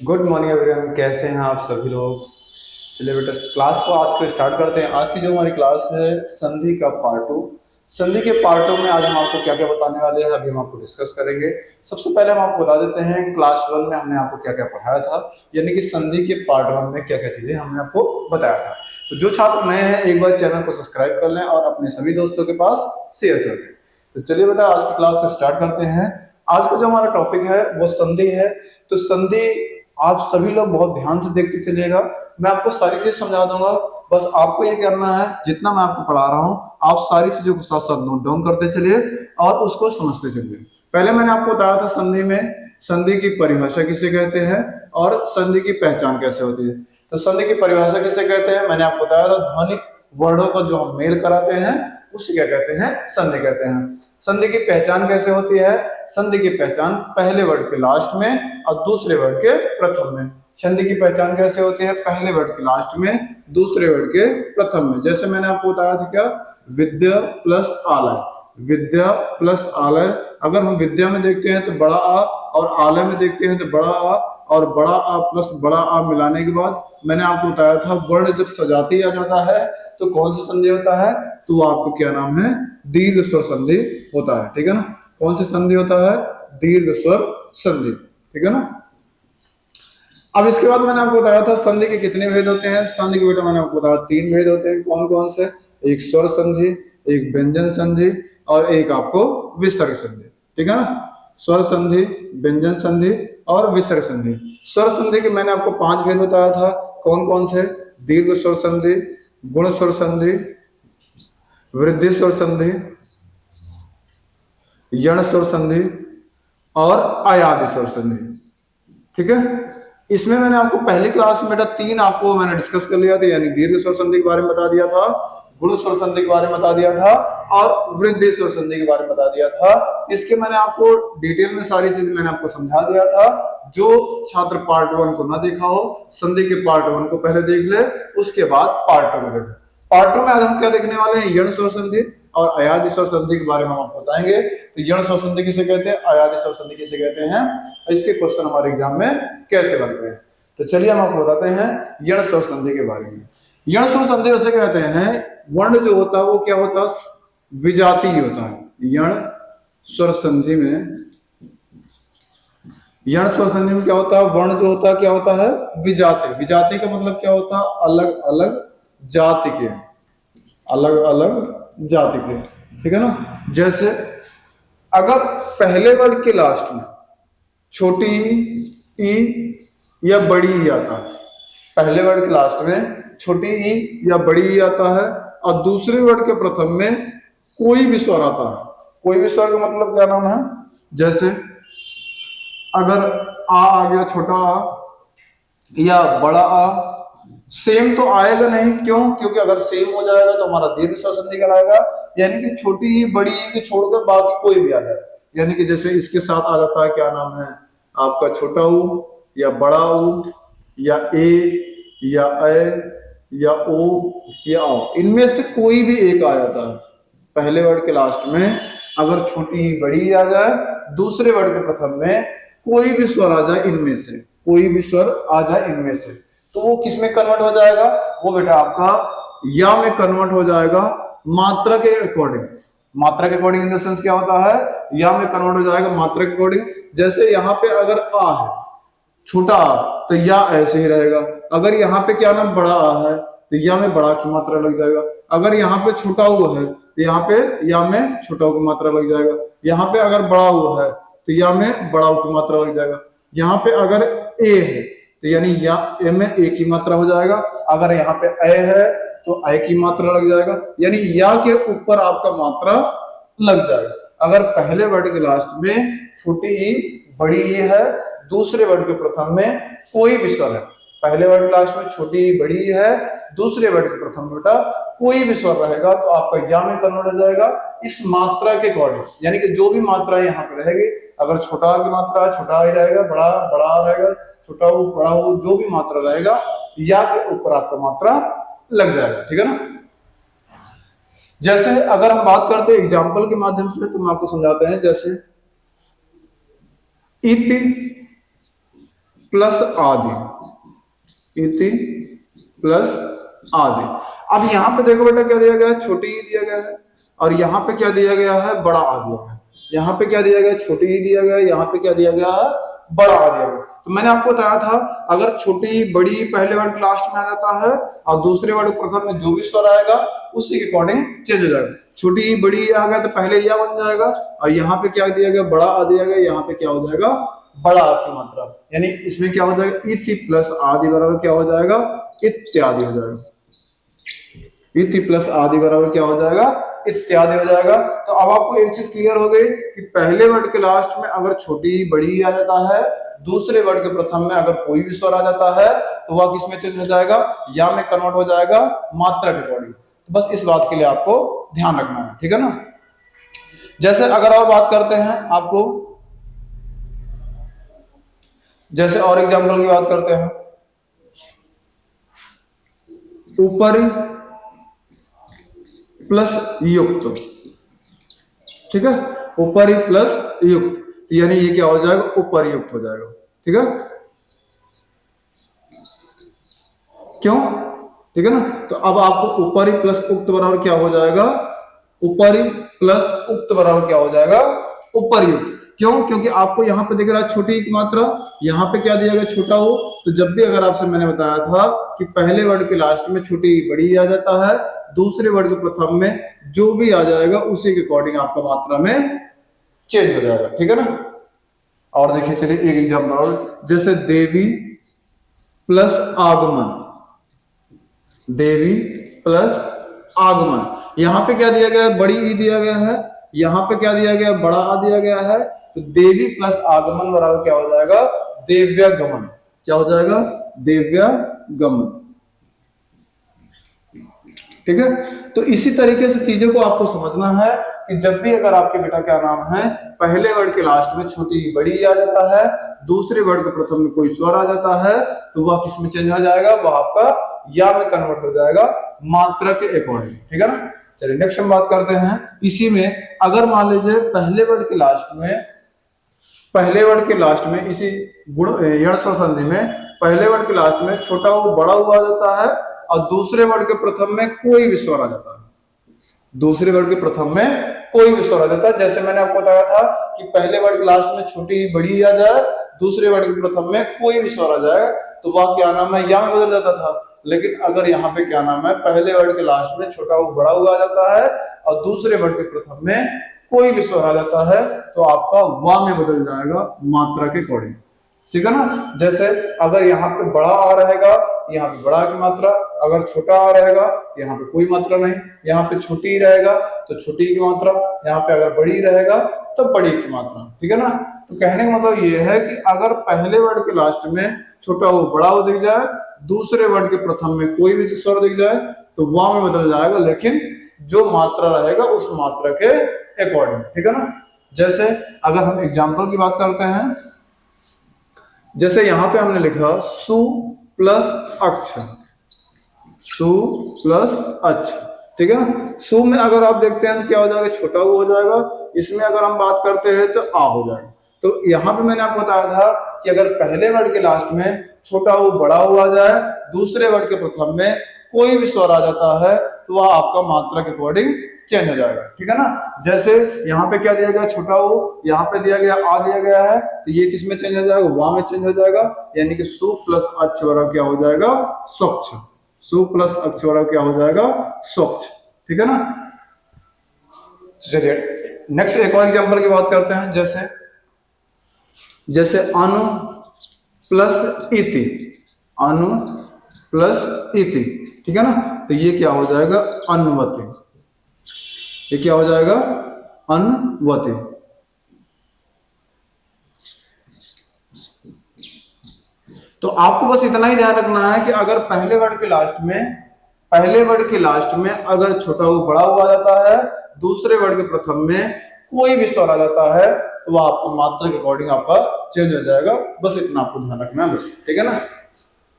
Good morning everyone, कैसे हैं आप सभी लोग। चलिए बेटा, क्लास को आज को स्टार्ट करते हैं। आज की जो हमारी क्लास है संधि का पार्ट टू। संधि के पार्ट टू में आज हम आपको क्या क्या बताने वाले हैं, अभी हम आपको डिस्कस करेंगे। सबसे पहले हम आपको बता देते हैं क्लास वन में हमने आपको क्या क्या पढ़ाया था, यानी कि संधि के पार्ट वन में क्या क्या चीजें हमने आपको बताया था। तो जो छात्र नए हैं एक बार चैनल को सब्सक्राइब कर लें और अपने सभी दोस्तों के पास शेयर कर दें। तो चलिए बेटा, आज की क्लास को स्टार्ट करते हैं। आज का जो हमारा टॉपिक है वो संधि है। तो संधि आप सभी लोग बहुत ध्यान से देखते चलिएगा। मैं आपको सारी चीज समझा दूंगा, बस आपको ये करना है जितना मैं आपको पढ़ा रहा हूँ आप सारी चीजों को साथ साथ नोट डाउन करते चलिए और उसको समझते चलिए। पहले मैंने आपको बताया था संधि में संधि की परिभाषा किसे कहते हैं और संधि की पहचान कैसे होती है। तो संधि की परिभाषा किसे कहते हैं मैंने आपको बताया था, ध्वनिक वर्णों को जो हम मेल कराते हैं उसे क्या कहते हैं, संधि कहते हैं। संधि की पहचान कैसे होती है, संधि की पहचान पहले वर्ड के लास्ट में और दूसरे वर्ड के प्रथम में। संधि की पहचान कैसे होती है, पहले वर्ड के लास्ट में दूसरे वर्ड के प्रथम में। जैसे मैंने आपको बताया था क्या, विद्या प्लस आलय, विद्या प्लस आलय। अगर हम विद्या में देखते हैं तो बड़ा आ और आलय में देखते हैं तो बड़ा आ, और बड़ा आ प्लस बड़ा आ मिलाने के बाद मैंने आपको बताया था वर्ण जब सजाती आ जाता है तो कौन सा संधि होता है, तो वो आपको क्या नाम है, दीर्घ स्वर संधि होता है। ठीक है ना, कौन सी संधि होता है, दीर्घ स्वर संधि। ठीक है ना। अब इसके बाद मैंने आपको बताया था संधि के कितने भेद होते हैं। संधि के बेटा मैंने आपको बताया तीन भेद होते हैं। कौन कौन से, एक स्वर संधि, एक व्यंजन संधि और एक आपको विसर्ग संधि। ठीक है ना, स्वर संधि, व्यंजन संधि और विसर्ग संधि। स्वर संधि के मैंने आपको पांच भेद बताया था। कौन कौन से, दीर्घ स्वर संधि, गुण स्वर संधि, वृद्धि स्वर संधि, यण स्वर संधि और अयादि स्वर संधि। ठीक है, इसमें मैंने आपको पहली क्लास में बेटा तीन आपको मैंने डिस्कस कर लिया था, यानी दीर्घ स्वर संधि के बारे में बता दिया था, गुण स्वर संधि के बारे में बता दिया था और वृद्धि स्वर संधि के बारे में बता दिया था। इसके मैंने आपको डिटेल में सारी चीज मैंने आपको समझा दिया था। जो छात्र पार्ट वन को ना देखा हो, संधि के पार्ट वन को पहले देख ले, उसके बाद पार्ट टू को देख। पार्ट टू में आज हम क्या देखने वाले हैं, यण स्वर संधि और अयादि स्वर संधि के बारे में हम आपको बताएंगे। तो यण स्वर संधि किसे कहते हैं, अयादि स्वर संधि किसे कहते हैं, इसके क्वेश्चन हमारे एग्जाम में कैसे बनते हैं। तो चलिए हम आपको बताते हैं यण स्वर संधि के बारे में। यण स्वर संधि उसे कहते हैं, वर्ण जो होता है वो क्या होता है, विजातीय होता है। यण स्वर संधि में, यण स्वर संधि में क्या होता है, वर्ण जो होता है क्या होता है, विजातीय। विजातीय का मतलब क्या होता है, अलग अलग जाति के, अलग अलग जाति के। ठीक है ना। जैसे अगर पहले वर्ड के लास्ट में छोटी ई या बड़ी ई आता है, पहले वर्ड के लास्ट में छोटी ई या बड़ी ई आता है और दूसरे वर्ड के प्रथम में कोई भी स्वर आता है। कोई भी स्वर का मतलब क्या नाम है, जैसे अगर आ गया छोटा आ या बड़ा आ, सेम तो आएगा नहीं, क्यों, क्योंकि अगर सेम हो जाएगा तो हमारा दीर्घ स्वर संधि कहलाएगा। यानी कि छोटी ई बड़ी ई के छोड़कर बाकी कोई भी आ जाए, यानी कि जैसे इसके साथ आ जाता है क्या नाम है आपका, छोटा ऊ या बड़ा ऊ या ए या ए या ओ या ओ, इनमें से कोई भी एक आ जाता है। पहले वर्ड के लास्ट में अगर छोटी बड़ी आ जाए, दूसरे वर्ड के प्रथम में कोई भी स्वर आ जाए, इनमें से कोई भी स्वर आ जाए इनमें से, तो वो किस में कन्वर्ट हो जाएगा, वो बेटा आपका या में कन्वर्ट हो जाएगा, मात्रा के अकॉर्डिंग। मात्रा के अकॉर्डिंग इन द सेंस क्या होता है, या में कन्वर्ट हो जाएगा मात्रा के अकॉर्डिंग। जैसे यहाँ पे अगर आ है छोटा आ तो या ऐसे ही रहेगा, अगर यहाँ पे क्या नाम बड़ा आ है तो या में बड़ा की मात्रा लग जाएगा, अगर यहाँ पे छोटा हुआ है तो यहाँ पे या में छोटा की मात्रा लग जाएगा, यहाँ पे अगर बड़ा हुआ है तो या में बड़ा की मात्रा लग जाएगा, यहाँ पे अगर ए है तो यानी या ए में ए की मात्रा हो जाएगा, अगर यहाँ पे ए है तो ए की मात्रा लग जाएगा, यानी या के ऊपर आपका मात्रा लग जाएगा। अगर पहले वर्ड के लास्ट में छोटी ई बड़ी ई है, दूसरे वर्ड के प्रथम में कोई भी स्वर है, पहले वर्ड लास्ट में छोटी बड़ी है, दूसरे वर्ड के प्रथम बेटा कोई भी स्वर रहेगा तो आपका या में कन्वर्ट हो जाएगा इस मात्रा के अकॉर्डिंग। यानी कि जो भी मात्रा यहाँ पे रहेगी, अगर छोटा की मात्रा छोटा ही रहेगा, बड़ा बड़ा रहेगा, छोटा हो बड़ा हो, जो भी मात्रा रहेगा या के ऊपर आपका मात्रा लग जाएगा। ठीक है ना। जैसे अगर हम बात करते हैं एग्जाम्पल के माध्यम से तो हम आपको समझाते हैं, जैसे इति प्लस आदि, इति प्लस आदि। अब यहाँ पे देखो बेटा क्या दिया गया है, छोटी ही दिया गया है, और यहाँ पे क्या दिया गया है, बड़ा आ दिया गया है। यहाँ पे क्या दिया गया, छोटी ही दिया गया है, यहाँ पे क्या दिया गया है, बड़ा आ दिया गया। तो मैंने आपको बताया था अगर छोटी बड़ी पहले वर्ड के लास्ट में आ जाता है और दूसरे वर्ड प्रथम में जो भी स्वर आएगा उसी के अकॉर्डिंग चेंज हो जाएगा। छोटी बड़ी आ गया तो पहले या बन जाएगा, और यहाँ पे क्या दिया गया, बड़ा आ दिया गया, यहाँ पे क्या हो जाएगा, बड़ा आ की मात्रा, यानी इसमें क्या हो जाएगा, इति प्लस आदि बराबर क्या हो जाएगा, इत्यादि हो जाएगा। इति प्लस आदि बराबर क्या हो जाएगा, इत्यादि हो जाएगा। तो अब आपको एक चीज क्लियर हो गई कि पहले वर्ड के लास्ट में अगर छोटी बड़ी आ जाता है, दूसरे वर्ड के प्रथम में अगर कोई भी स्वर आ जाता है तो वह किस में चेंज हो जाएगा, या में कन्वर्ट हो जाएगा मात्रा के अकॉर्डिंग। तो बस इस बात के लिए आपको ध्यान रखना है, ठीक है ना। जैसे अगर और बात करते हैं आपको, जैसे और एग्जाम्पल की बात करते हैं, ऊपरी प्लस युक्त, ठीक है, ऊपरी प्लस युक्त, तो यानी ये क्या हो जाएगा, ऊपरी युक्त हो जाएगा, ठीक है, क्यों, ठीक है ना। तो अब आपको ऊपरी प्लस उक्त बराबर क्या हो जाएगा, ऊपरी प्लस उक्त बराबर क्या हो जाएगा, उपर्युक्त। क्यों, क्योंकि आपको यहाँ पे दिख रहा है छोटी की मात्रा, यहाँ पे क्या दिया गया, छोटा हो। तो जब भी अगर आपसे मैंने बताया था कि पहले वर्ड के लास्ट में छोटी बड़ी आ जाता है, दूसरे वर्ड के प्रथम में जो भी आ जाएगा उसी के अकॉर्डिंग आपका मात्रा में चेंज हो जाएगा, ठीक है ना। और देखिए चलिए एक एग्जाम्पल और, जैसे देवी प्लस आगमन, देवी प्लस आगमन, यहां पे क्या दिया गया है, बड़ी ई दिया गया है, यहां पे क्या दिया गया है, बड़ा आ दिया गया है। तो देवी प्लस आगमन बराबर क्या हो जाएगा, देव्यागमन, क्या हो जाएगा, देव्यागमन, ठीक है। तो इसी तरीके से चीजों को आपको समझना है कि जब भी अगर आपके बेटा क्या नाम है, पहले वर्ड के लास्ट में छोटी बड़ी आ जाता है, दूसरे वर्ड के प्रथम में कोई स्वर आ जाता है, तो वह किस में चेंज हो जाएगा, वह आपका या में कन्वर्ट हो जाएगा मात्रा के अकॉर्डिंग, ठीक है ना। चलिए नेक्स्ट हम बात करते हैं इसी में। अगर मान लीजिए पहले वर्ड के लास्ट में, पहले वर्ड के लास्ट में इसी गुण यण संधि में पहले वर्ड के लास्ट में छोटा हो बड़ा हुआ आ जाता है, और दूसरे वर्ड के प्रथम में कोई भी स्वर आ जाता है, दूसरे वर्ड के प्रथम में कोई भी स्वर आ जाता है। जैसे मैंने आपको बताया था कि पहले वर्ड के लास्ट में छोटी बड़ी आ जाए, दूसरे वर्ड के प्रथम में कोई भी स्वर आ जाए, तो वह क्या नाम है, या में बदल जाता था। लेकिन अगर यहाँ पे क्या नाम है, पहले वर्ड के लास्ट में छोटा हो बड़ा हुआ आ जाता है और दूसरे वर्ड के प्रथम में कोई भी स्वर आ जाता है, तो आपका वा में बदल जाएगा मात्रा के अकॉर्डिंग, ठीक है ना। जैसे अगर यहाँ पे बड़ा आ रहेगा, यहाँ पे बड़ा की मात्रा, अगर छोटा आ रहेगा यहाँ पे कोई मात्रा नहीं, यहाँ पे छोटी रहेगा तो छोटी की मात्रा, यहाँ पे अगर बड़ी रहेगा तो बड़ी की मात्रा, ठीक है ना। तो कहने का मतलब ये है कि अगर पहले वर्ड के लास्ट में छोटा हो बड़ा हो दिख जाए, दूसरे वर्ड के प्रथम में कोई भी स्वर दिख जाए, तो वह में बदल जाएगा, लेकिन जो मात्रा रहेगा उस मात्रा के अकॉर्डिंग, ठीक है ना। जैसे अगर हम एग्जाम्पल की बात करते हैं, जैसे यहां पे हमने लिखा सु प्लस अक्ष, सु प्लस अक्ष, ठीक है ना। सु में अगर आप देखते हैं तो क्या हो जाएगा, छोटा हो जाएगा। इसमें अगर हम बात करते हैं तो आ हो जाएगा। तो यहाँ पे मैंने आपको बताया था कि अगर पहले वर्ड के लास्ट में छोटा हो बड़ा हो आ जाए, दूसरे वर्ड के प्रथम में कोई भी स्वर आ जाता है, तो वह आपका मात्रा के अकॉर्डिंग चेंज हो जाएगा, ठीक है ना। जैसे यहाँ पे क्या दिया गया, छोटा हो, यहाँ पे दिया गया आ दिया गया है, तो ये किस में चेंज हो जाएगा, वा में चेंज हो जाएगा, यानी कि सु प्लस अक्ष बराबर क्या हो जाएगा, स्वच्छ, सु प्लस अक्ष बराबर क्या हो जाएगा, स्वच्छ, ठीक है ना। चलिए नेक्स्ट एक और एग्जांपल की बात करते हैं। जैसे अनु प्लस इति, अनु प्लस इति, ठीक है ना। तो ये क्या हो जाएगा, अन्वति, ये क्या हो जाएगा, अन्वति। तो आपको बस इतना ही ध्यान रखना है कि अगर पहले वर्ड के लास्ट में अगर छोटा हो बड़ा हुआ जाता है, दूसरे वर्ड के प्रथम में कोई भी स्वर आ जाता है, तो वह आपको मात्रा के अकॉर्डिंग आपका चेंज हो जाएगा। बस इतना आपको ध्यान रखना है, बस, ठीक है ना।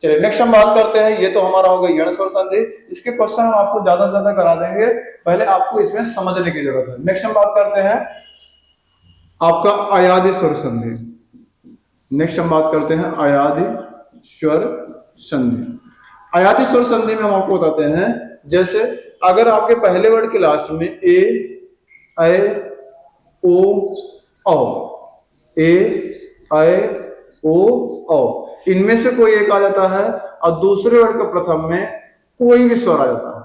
चलिए नेक्स्ट हम बात करते हैं, ये तो हमारा होगा यण स्वर संधि। इसके क्वेश्चन हम आपको ज्यादा से ज्यादा करा देंगे, पहले आपको इसमें समझने की जरूरत है। नेक्स्ट हम बात करते हैं आपका अयादि स्वर संधि, नेक्स्ट हम बात करते हैं अयादि स्वर संधि। अयादि स्वर संधि में हम आपको बताते हैं, जैसे अगर आपके पहले वर्ड के लास्ट में ए, ओ, ए, ओ, इनमें से कोई एक आ जाता है और दूसरे वर्ड के प्रथम में कोई भी स्वर आ जाता है,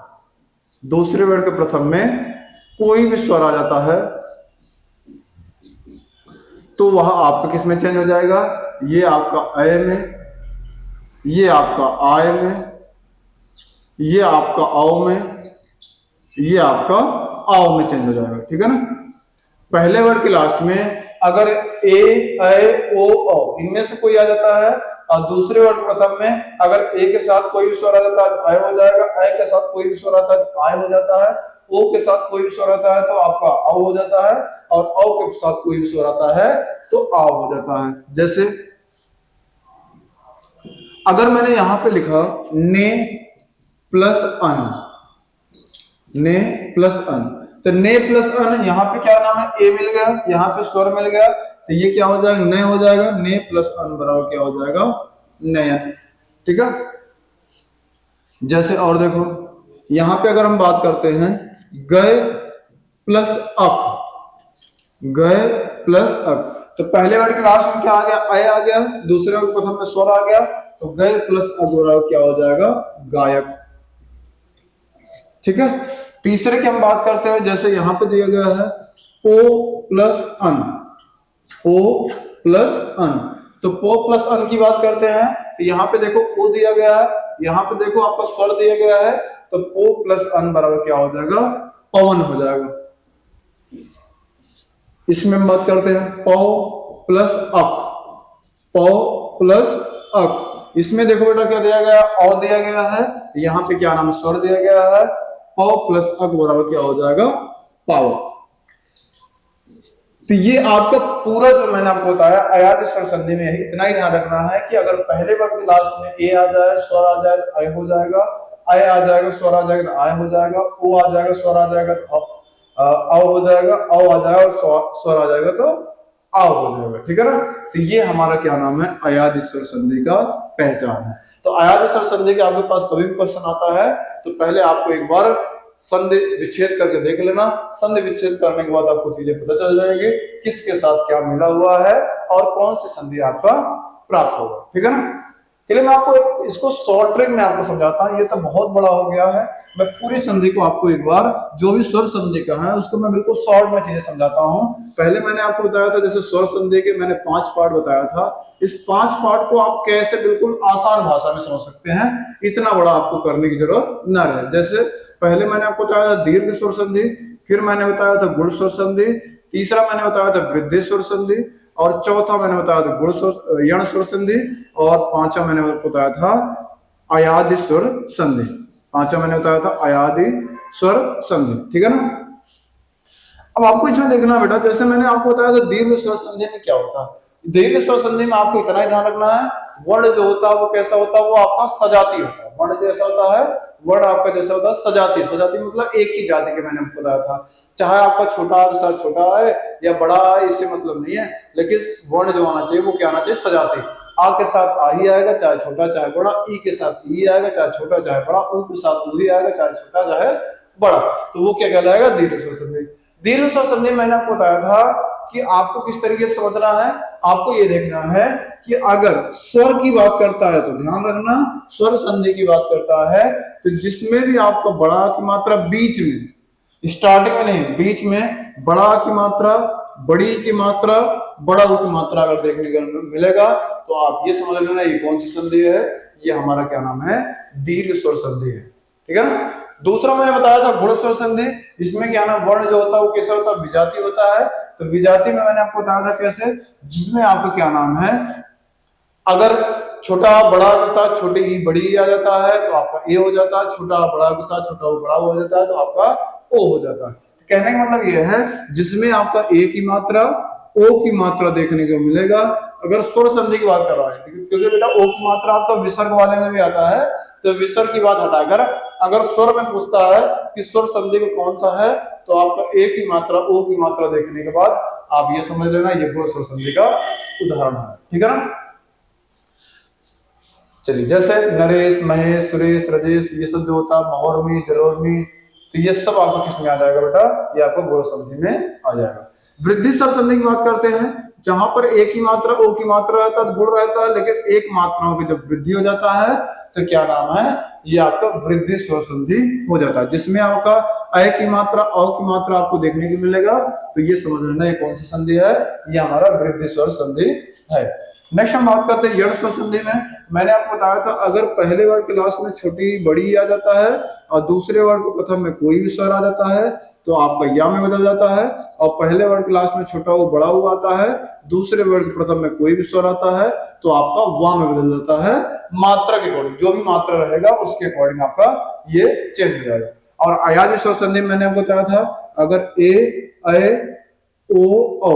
दूसरे वर्ड के प्रथम में कोई भी स्वर आ जाता है, तो वह आपका किस में चेंज हो जाएगा? ये आपका अय में, ये आपका आय में, ये आपका औ में, ये आपका आओ में चेंज हो जाएगा। ठीक है ना। पहले वर्ड के लास्ट में अगर ए, ओ, इनमें से कोई आ जाता है और दूसरे वर्ड प्रथम में अगर ए के साथ कोई भी स्वर आ जाता है आय हो जाएगा, आय के साथ कोई भी स्वर आता है तो आय हो जाता है, ओ के साथ कोई भी स्वर आता है तो आपका औ हो जाता है, और औ के साथ कोई भी स्वर आता है तो आओ हो जाता है। जैसे अगर मैंने यहां पे लिखा ने प्लस अन, ने प्लस अन, तो ने प्लस अन यहाँ पे क्या नाम है? ए मिल गया, यहाँ पे स्वर मिल गया, तो ये क्या हो जाएगा? ने हो जाएगा। ने प्लस अन बराबर क्या हो जाएगा? नयन। ठीक है। जैसे और देखो यहां पे अगर हम बात करते हैं गए प्लस अक, गए प्लस अक, तो पहले वर्ड के लास्ट में क्या आ गया? अय आ गया, दूसरे वर्ड प्रथम में स्वर आ गया, तो गए प्लस अक बराबर क्या हो जाएगा? गायक। ठीक है। तीसरे की हम बात करते हैं, जैसे यहां पे दिया गया है ओ प्लस अन, ओ प्लस अन, तो पो प्लस अन की बात करते हैं तो यहां पे देखो ओ दिया गया है, यहां पे देखो आपका स्वर दिया गया है, तो पो प्लस अन बराबर क्या हो जाएगा? पवन हो जाएगा। इसमें हम बात करते हैं पौ प्लस अक, पौ प्लस अक, इसमें देखो बेटा क्या दिया गया? औ दिया गया है, यहां पे क्या नाम? स्वर दिया गया है, पौ प्लस अक बराबर क्या हो जाएगा? पावर। तो ये आपका पूरा जो मैंने आपको बताया अयादि स्वर संधि में इतना ही ध्यान रखना है कि अगर पहले वर्ड के लास्ट में ए आ जाए, स्वर आ जाए तो अय हो जाएगा, अय आ जाएगा, स्वर आ जाएगा तो आय हो जाएगा, ओ आ जाएगा, स्वर आ जाएगा तो औ हो जाएगा, औ आ जाएगा और स्वर आ जाएगा तो आओ हो जाएगा। ठीक है ना। तो ये हमारा क्या नाम है? अयादि स्वर संधि का पहचान है। तो अयादि स्वर संधि के आपके पास कभी भी क्वेश्चन आता है तो पहले आपको एक बार संधि विच्छेद करके देख लेना। संधि विच्छेद करने के बाद आपको चीजें पता चल जाएंगे किसके साथ क्या मिला हुआ है और कौन सी संधि आपका प्राप्त होगा। ठीक है ना। चलिए मैं आपको इसको शॉर्ट ट्रिक में आपको समझाता हूँ। ये तो बहुत बड़ा हो गया है, मैं पूरी संधि को आपको एक बार जो भी स्वर संधि का है उसको मैं बिल्कुल शॉर्ट में चीजें समझाता हूँ। पहले मैंने आपको बताया था जैसे स्वर संधि के मैंने 5 पार्ट बताया था, इस 5 पार्ट को आप कैसे बिल्कुल आसान भाषा में समझ सकते हैं, इतना बड़ा आपको करने की जरूरत न रहे। जैसे पहले मैंने आपको बताया था दीर्घ स्वर संधि, फिर मैंने बताया था गुण स्वर संधि, तीसरा मैंने बताया था वृद्धि स्वर संधि, और चौथा मैंने बताया था गुण स्वर यण स्वर संधि, और पांचवा मैंने बताया था अयादि स्वर संधि। पांचवा मैंने बताया था अयादि स्वर संधि। ठीक है ना। अब आपको इसमें देखना बेटा, जैसे मैंने आपको बताया था दीर्घ स्वर संधि में क्या होता है। दीर्घ स्वर संधि में आपको इतना ही ध्यान रखना है, वर्ण जो होता है वो कैसा होता है? वो आपका सजाती होता है। वर्ण जैसा होता है, वर्ण आपका जैसा होता है सजाती। सजाती मतलब एक ही जाति के, मैंने आपको बताया था। चाहे आपका छोटा के साथ छोटा है या बड़ा है, इससे मतलब नहीं है, लेकिन वर्ण जो आना चाहिए वो क्या आना चाहिए? सजाती। आ के साथ आ ही आएगा, चाहे छोटा चाहे बड़ा। ई के साथ ई आएगा, चाहे छोटा चाहे बड़ा। ऊ के साथ ऊ ही आएगा, चाहे छोटा चाहे बड़ा। तो वो क्या कहलाएगा? दीर्घ स्वर संधि। दीर्घ स्वर संधि मैंने आपको बताया था कि आपको किस तरीके से समझना है। आपको ये देखना है कि अगर स्वर की बात करता है तो ध्यान रखना, स्वर संधि की बात करता है तो जिसमें भी आपको बड़ा की मात्रा बीच में, स्टार्टिंग में नहीं, बीच में बड़ा की मात्रा, बड़ी की मात्रा, बड़ा की मात्रा अगर देखने को मिलेगा तो आप ये समझ लेना ये कौन सी संधि है? ये हमारा क्या नाम है? दीर्घ स्वर संधि है। ठीक है ना। दूसरा मैंने बताया था गुण स्वर संधि। इसमें क्या नाम? वर्ण जो होता है वो कैसा होता है? विजाती होता है। तो विजाती में मैंने आपको बताया था कैसे, जिसमें आपका क्या नाम है, अगर छोटा बड़ा के साथ छोटी ही बड़ी आ जाता है तो आपका ए हो जाता है, छोटा बड़ा के साथ छोटा बड़ा हो जाता है तो आपका ओ हो जाता है। कहने का मतलब यह है जिसमें आपका ए की मात्रा, ओ की मात्रा देखने को मिलेगा। अगर स्वर संधि की बात कर रहा है, क्योंकि बेटा ओ की मात्रा आपका विसर्ग वाले में भी आता है, तो विसर्ग की बात हटाकर अगर स्वर में पूछता है कि स्वर संधि को कौन सा है, तो आपका एक ही मात्रा ओ की मात्रा देखने के बाद आप ये समझ लेना ये गुण स्वर संधि का उदाहरण है। ठीक है ना। चलिए, जैसे नरेश, महेश, सुरेश, रजेश, ये सब जो होता है, महोर्मी, जलोर्मी, तो ये सब आपको किस में आ जाएगा बेटा, ये आपको गुण संधि में आ जाएगा। वृद्धि स्वर संधि की बात करते हैं, जहां पर एक ही मात्रा ओ की मात्रा रहता है, गुण रहता है, लेकिन एक मात्राओं की जब वृद्धि हो जाता है तो क्या नाम है, ये आपका वृद्धि स्वर संधि हो जाता है, जिसमें आपका अ की मात्रा औ की मात्रा आपको देखने को मिलेगा। तो ये समझ लेना ये कौन सी संधि है, ये हमारा वृद्धि स्वर संधि है। नेक्स्ट हम बात करते हैं यण स्वर संधि में। मैंने आपको बताया था अगर पहले वर्ग क्लास में छोटी बड़ी आ जाता है और दूसरे वर्ग प्रथम में कोई भी स्वर आ जाता है तो आपका या में बदल जाता है, और पहले वर्ग क्लास में छोटा वो बड़ा हुआ आता है, दूसरे वर्ग प्रथम में कोई भी स्वर आता है तो आपका वा में बदल जाता है। मात्रा के अकॉर्डिंग जो भी मात्रा रहेगा उसके अकॉर्डिंग आपका ये चेंज हो जाएगा। और अयाजी स्वर संधि मैंने आपको बताया था, अगर ए ऐ ओ औ,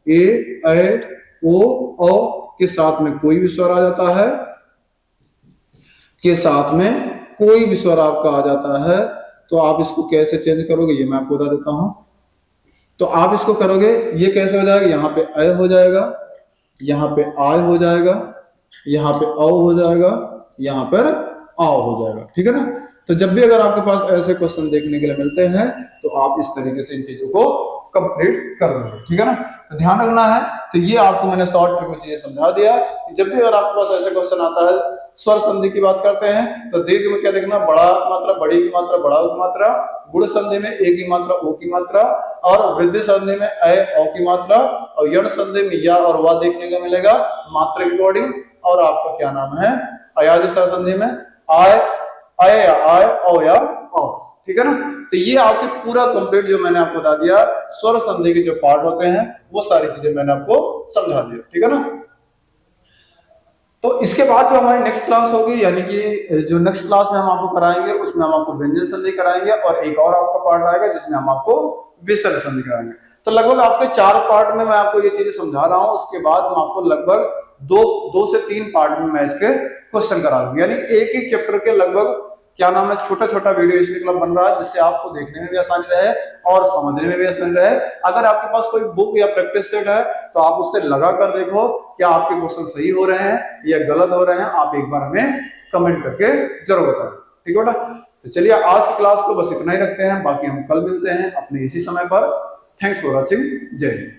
ए ऐ ओ औ के साथ में कोई भी स्वर आ जाता है, के साथ में कोई भी स्वर आपका आ जाता है, तो आप इसको कैसे चेंज करोगे ये मैं आपको बता देता हूं। तो आप इसको करोगे, ये कैसे हो जाएगा, यहाँ पे अ हो जाएगा, यहाँ पे आय हो जाएगा, यहाँ पे औ हो जाएगा, यहाँ पर आओ हो जाएगा। ठीक है ना। तो जब भी अगर आपके पास ऐसे क्वेश्चन देखने के लिए मिलते हैं तो आप इस तरीके से इन चीजों को कंप्लीट कर देंगे। ठीक है ना। तो ध्यान रखना है। तो ये आपको मैंने शॉर्ट ट्रिक में चीजें समझा दिया कि जब भी अगर आपके पास ऐसे क्वेश्चन आता है, स्वर संधि की बात करते हैं तो दीर्घ में क्या देखना, बड़ा की मात्रा, बड़ी की मात्रा, बड़ा की मात्रा, गुण संधि में ए की मात्रा, ओ की मात्रा, और वृद्धि संधि में अ औ की मात्रा, और यण संधि में या और वा देखने को मिलेगा मात्रा के अकॉर्डिंग। और आपका क्या नाम है, अयाजी स्वर संधि में आय आय या आय औ या औ। ठीक है ना। तो ये आपके पूरा कंप्लीट जो मैंने आपको बता दिया, स्वर संधि के जो पार्ट होते हैं वो सारी चीजें मैंने आपको समझा दिया। ठीक है ना। तो इसके बाद जो हमारी नेक्स्ट क्लास होगी, यानी कि जो नेक्स्ट क्लास में हम आपको कराएंगे उसमें हम आपको व्यंजन संधि कराएंगे, और एक और आपका पार्ट आएगा जिसमें हम आपको विसर्ग संधि कराएंगे। तो लगभग आपके 4 पार्ट में मैं आपको ये चीजें समझा रहा हूं। उसके बाद हम आपको लगभग 2 से 3 पार्ट में मैं इसके क्वेश्चन करा दूंगा, यानी एक एक चैप्टर के लगभग क्या नाम है, छोटा छोटा वीडियो इसलिए क्लब बन रहा है जिससे आपको देखने में भी आसानी रहे और समझने में भी आसानी रहे। अगर आपके पास कोई बुक या प्रैक्टिस सेट है तो आप उससे लगा कर देखो क्या आपके क्वेश्चन सही हो रहे हैं या गलत हो रहे हैं, आप एक बार हमें कमेंट करके जरूर बताएं। ठीक है बेटा। तो चलिए आज की क्लास को बस इतना ही रखते हैं, बाकी हम कल मिलते हैं अपने इसी समय पर। Thanks for watching. जय हिंद।